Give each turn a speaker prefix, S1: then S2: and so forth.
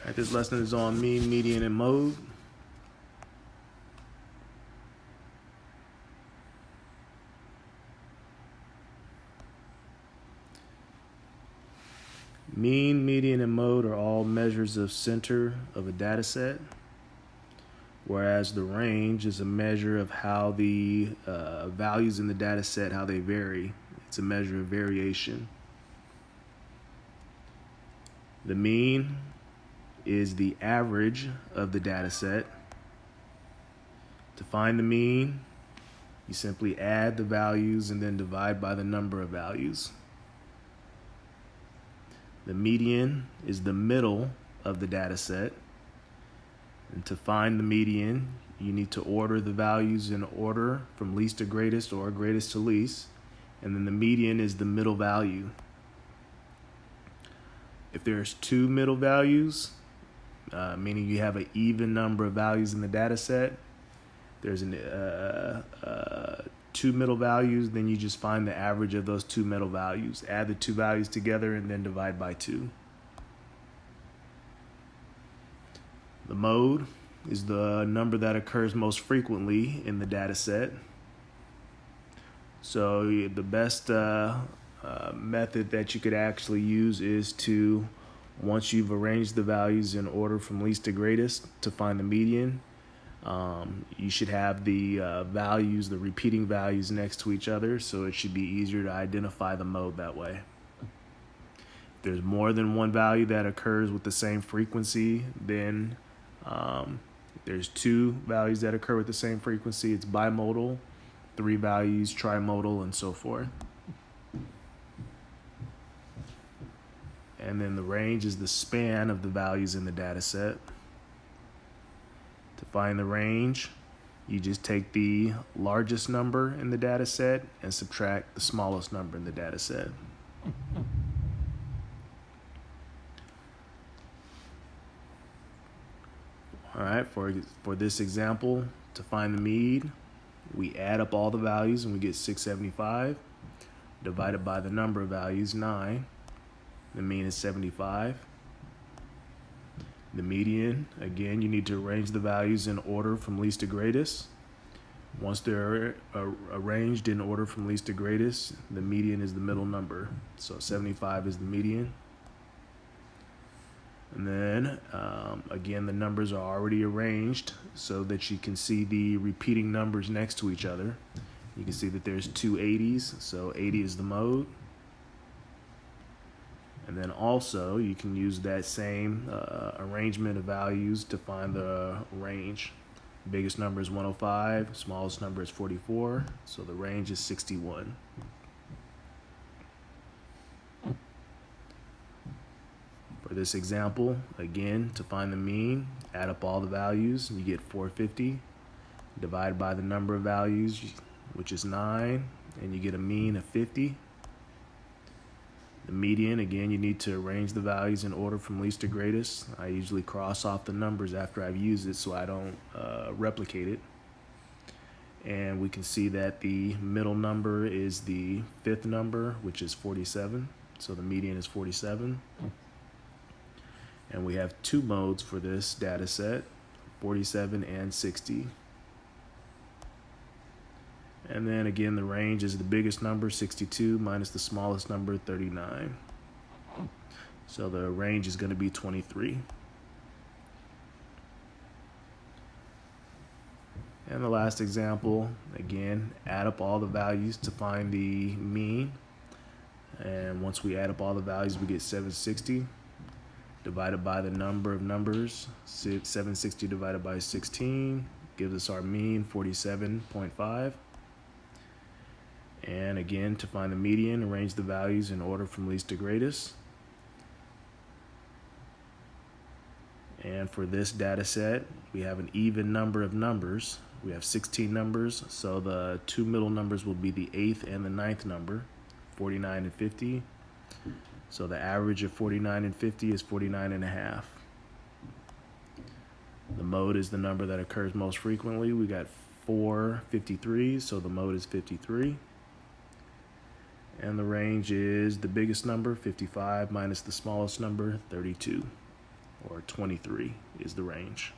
S1: Alright, this lesson is on mean, median, and mode. Mean, median, and mode are all measures of center of a data set, whereas the range is a measure of how the values in the data set, how they vary. It's a measure of variation. The mean is the average of the data set. To find the mean, you simply add the values and then divide by the number of values. The median is the middle of the data set. And to find the median, you need to order the values in order from least to greatest or greatest to least. And then the median is the middle value. If there's two middle values, meaning you have an even number of values in the data set, there's two middle values, then you just find the average of those two middle values. Add the two values together and then divide by 2. The mode is the number that occurs most frequently in the data set. So the best method that you could actually use is to, once you've arranged the values in order from least to greatest to find the median, you should have the values, the repeating values next to each other, so it should be easier to identify the mode that way. If there's more than one value that occurs with the same frequency, then if there's two values that occur with the same frequency, it's bimodal, 3 values, trimodal, and so forth. And then the range is the span of the values in the data set. To find the range, you just take the largest number in the data set and subtract the smallest number in the data set. All right, for this example, to find the mean, we add up all the values and we get 675, divided by the number of values, 9. The mean is 75. The median, again, you need to arrange the values in order from least to greatest. Once they're arranged in order from least to greatest, the median is the middle number. So 75 is the median. And then, again, the numbers are already arranged so that you can see the repeating numbers next to each other. You can see that there's 2 80s, so 80 is the mode. And then also, you can use that same arrangement of values to find the range. Biggest number is 105, smallest number is 44, so the range is 61. For this example, again, to find the mean, add up all the values, and you get 450. Divide by the number of values, which is 9, and you get a mean of 50. The median, again, you need to arrange the values in order from least to greatest. I usually cross off the numbers after I've used it so I don't replicate it. And we can see that the middle number is the 5th number, which is 47. So the median is 47. And we have 2 modes for this data set, 47 and 60. And then again, the range is the biggest number, 62, minus the smallest number, 39. So the range is going to be 23. And the last example, again, add up all the values to find the mean. And once we add up all the values, we get 760. Divided by the number of numbers, 760 divided by 16 gives us our mean, 47.5. And again, to find the median, arrange the values in order from least to greatest. And for this data set, we have an even number of numbers. We have 16 numbers, so the 2 middle numbers will be the 8th and the 9th number, 49 and 50. So the average of 49 and 50 is 49.5. The mode is the number that occurs most frequently. We got 4 53s, so the mode is 53. And the range is the biggest number, 55, minus the smallest number, 32. or 23 is the range.